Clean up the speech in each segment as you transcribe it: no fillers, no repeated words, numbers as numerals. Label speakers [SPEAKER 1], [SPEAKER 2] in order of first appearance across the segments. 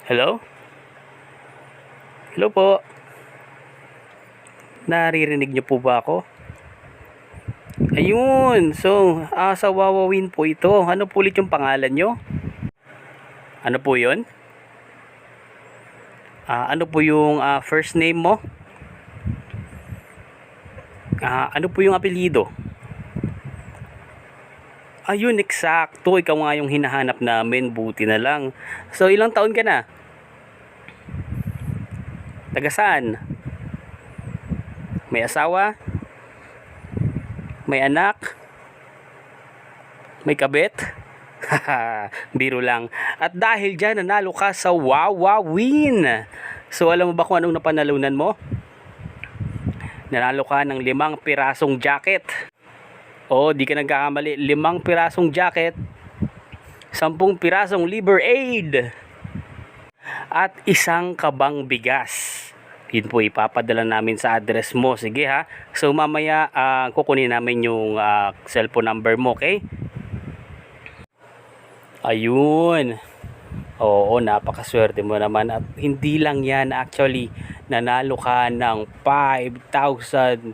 [SPEAKER 1] Hello? Hello po. Naririnig niyo po ba ako? Ayun. So, sa Wawawin po ito. Ano po ulit yung pangalan nyo? Ano po yun? Ano po yung first name mo? Ano po yung apelyido? Ayun, eksakto. Ikaw nga yung hinahanap namin. Buti na lang. So, ilang taon ka na? Taga saan? May asawa? May anak? May kabit? Biro lang. At dahil dyan, nanalo ka sa Wawawin. So, alam mo ba kung anong napanalunan mo? Nanalo ka ng 5 pirasong jacket. O, di ka nagkakamali. 5 pirasong jacket, 10 pirasong Liber Aid, at 1 kabang bigas. Yun po ipapadala namin sa address mo. Sige ha. So mamaya kukunin namin yung cellphone number mo, okay? Ayun. Oo, napakaswerte mo naman. At hindi lang yan, actually, nanalo ka ng 5,000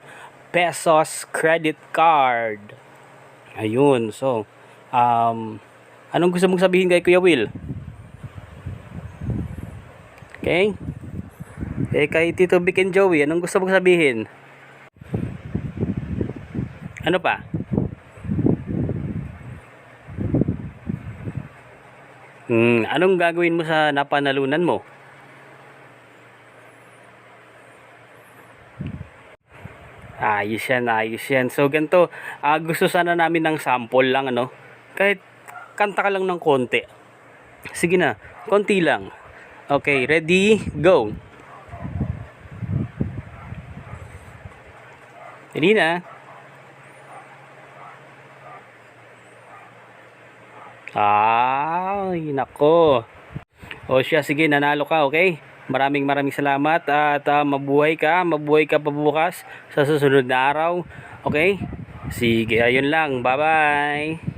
[SPEAKER 1] pesos credit card. Ayun. So, anong gusto mong sabihin kay Kuya Will? Okay? Kay Tito Vic and Joey, anong gusto mong sabihin? Ano pa? Anong gagawin mo sa napanalunan mo? Ayos yan, ayos yan. So, ganito, gusto sana namin ng sample lang, ano? Kahit kanta ka lang ng konti. Sige na, konti lang. Okay, ready, go. Ready na? Ay, nako. O siya, sige, nanalo ka, okay? Maraming salamat at mabuhay ka pa bukas sa susunod na araw. Okay? Sige, ayun lang. Bye-bye.